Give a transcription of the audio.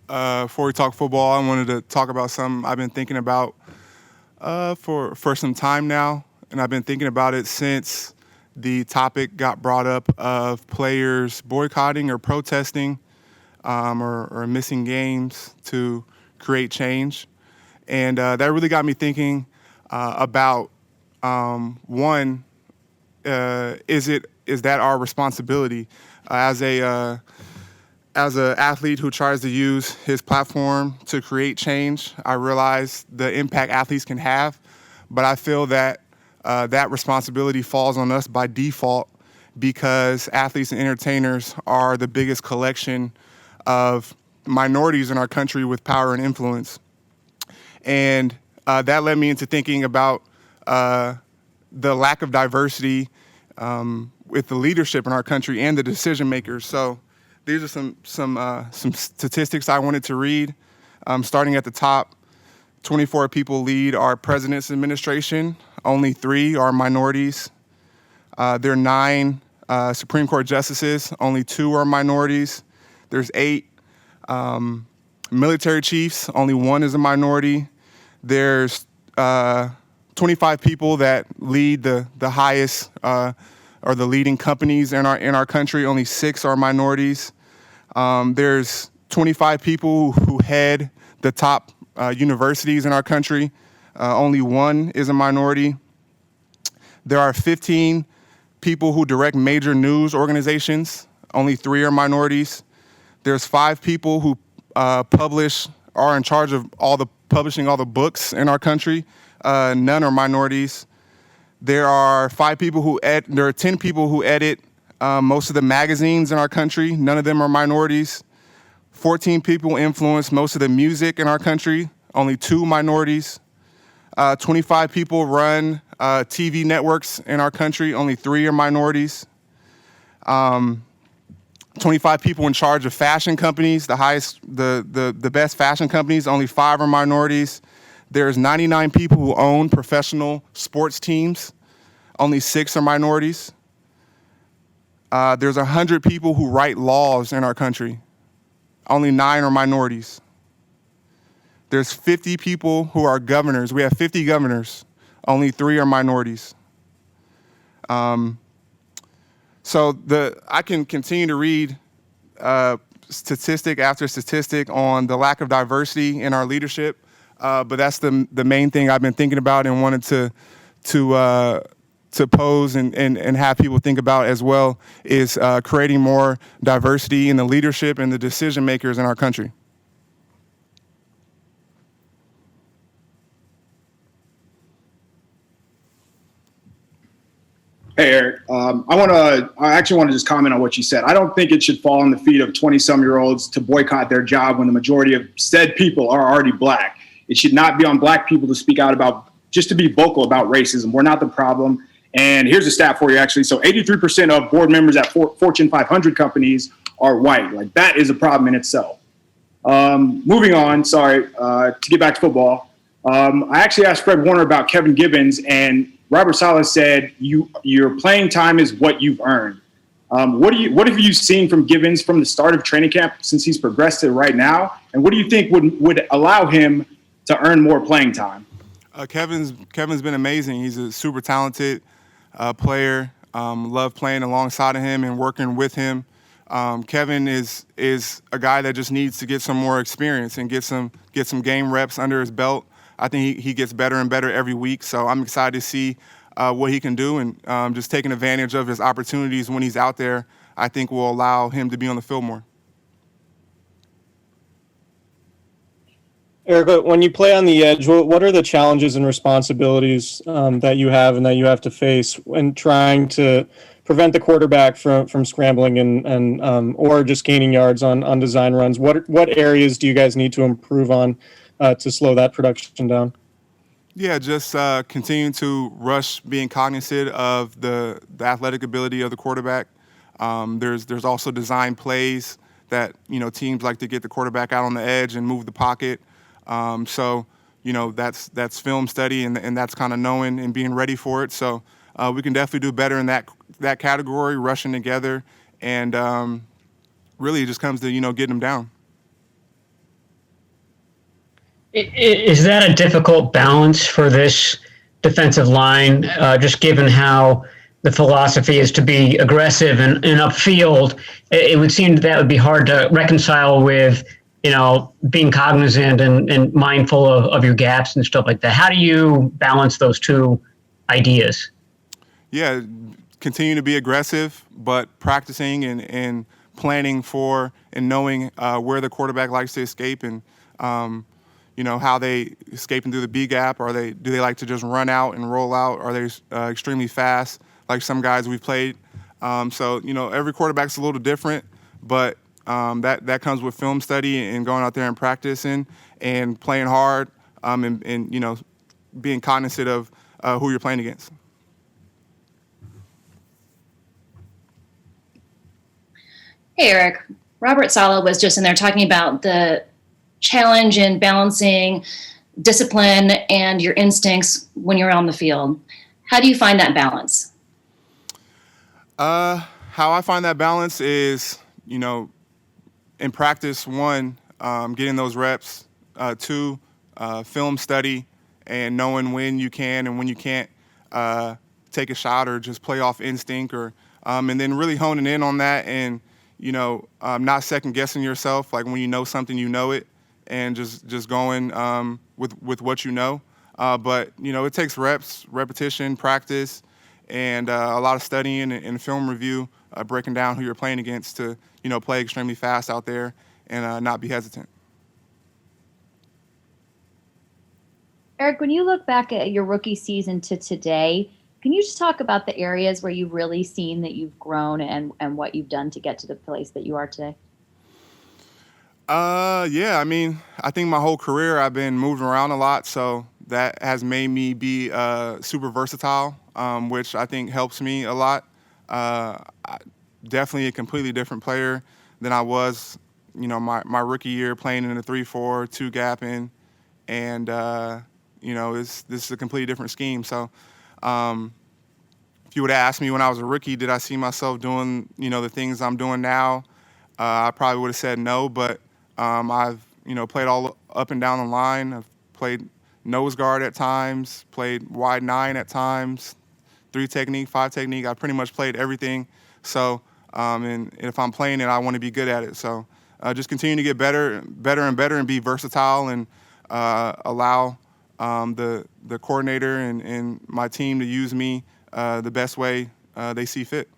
Before we talk football, I wanted to talk about something I've been thinking about for some time now, and I've been thinking about it since the topic got brought up of players boycotting or protesting or missing games to create change, and that really got me thinking about one, is that our responsibility as an athlete who tries to use his platform to create change? I realize the impact athletes can have, but I feel that that responsibility falls on us by default because athletes and entertainers are the biggest collection of minorities in our country with power and influence. And that led me into thinking about the lack of diversity with the leadership in our country and the decision makers. So these are some statistics I wanted to read. Starting at the top, 24 people lead our president's administration. Only 3 are minorities. There are 9 Supreme Court justices. Only 2 are minorities. There's 8 military chiefs. Only 1 is a minority. There's 25 people that lead the highest or the leading companies in our country. Only 6 are minorities. There's 25 people who head the top universities in our country. Only 1 is a minority. There are 15 people who direct major news organizations. Only 3 are minorities. There's 5 people who are in charge of publishing all the books in our country. None are minorities. There are 10 people who edit most of the magazines in our country. None of them are minorities. 14 people influence most of the music in our country. Only 2 minorities. 25 people run TV networks in our country. Only 3 are minorities. 25 people in charge of fashion companies, the best fashion companies. Only 5 are minorities. There's 99 people who own professional sports teams. Only 6 are minorities. There's 100 people who write laws in our country. Only 9 are minorities. There's 50 people who are governors. We have 50 governors. Only 3 are minorities. So I can continue to read statistic after statistic on the lack of diversity in our leadership, but that's the main thing I've been thinking about and wanted to pose and have people think about as well is creating more diversity in the leadership and the decision makers in our country. Hey, Eric. I actually want to just comment on what you said. I don't think it should fall on the feet of 20-some-year-olds to boycott their job when the majority of said people are already black. It should not be on black people to speak out just to be vocal about racism. We're not the problem. And here's a stat for you, actually. So 83% of board members at Fortune 500 companies are white. Like, that is a problem in itself. Moving on, to get back to football. I actually asked Fred Warner about Kevin Givens, and Robert Saleh said your playing time is what you've earned. What have you seen from Givens from the start of training camp since he's progressed to right now? And what do you think would allow him to earn more playing time? Kevin's been amazing. He's a super talented player. Love playing alongside of him and working with him. Kevin is a guy that just needs to get some more experience and get some game reps under his belt. I think he gets better and better every week, so I'm excited to see what he can do, and just taking advantage of his opportunities when he's out there, I think will allow him to be on the field more. Eric, when you play on the edge, what are the challenges and responsibilities that you have and that you have to face when trying to prevent the quarterback from scrambling and or just gaining yards on design runs? What areas do you guys need to improve on to slow that production down? Yeah, just continuing to rush, being cognizant of the athletic ability of the quarterback. There's also design plays that teams like to get the quarterback out on the edge and move the pocket. So that's film study and that's kind of knowing and being ready for it. So we can definitely do better in that category, rushing together, and really it just comes to getting them down. Is that a difficult balance for this defensive line, just given how the philosophy is to be aggressive and upfield? It would seem that would be hard to reconcile with, being cognizant and mindful of your gaps and stuff like that. How do you balance those two ideas? Yeah, continue to be aggressive, but practicing and planning for and knowing where the quarterback likes to escape and how they escaping through the B gap. Do they like to just run out and roll out? Are they extremely fast like some guys we've played? So every quarterback's a little different, but that comes with film study and going out there and practicing and playing hard and being cognizant of who you're playing against. Hey, Eric. Robert Saleh was just in there talking about the challenge in balancing discipline and your instincts when you're on the field. How do you find that balance? How I find that balance is, in practice, one, getting those reps, two, film study and knowing when you can and when you can't take a shot or just play off instinct and then really honing in on that and not second guessing yourself. Like when you know something, you know it, and just going with what you know. But it takes reps, repetition, practice, and a lot of studying and film review, breaking down who you're playing against to play extremely fast out there and not be hesitant. Eric, when you look back at your rookie season to today, can you just talk about the areas where you've really seen that you've grown and what you've done to get to the place that you are today? Yeah, I think my whole career I've been moving around a lot, so that has made me be super versatile, which I think helps me a lot. Definitely a completely different player than I was, my rookie year playing in a 3-4, 2 gap in, and this is a completely different scheme. So if you would have asked me when I was a rookie, did I see myself doing, the things I'm doing now, I probably would have said no, but I've, played all up and down the line. I've played nose guard at times, played wide 9 at times, 3 technique, 5 technique. I pretty much played everything. So, and if I'm playing it, I want to be good at it. So just continue to get better and better and be versatile and allow the coordinator and my team to use me the best way they see fit.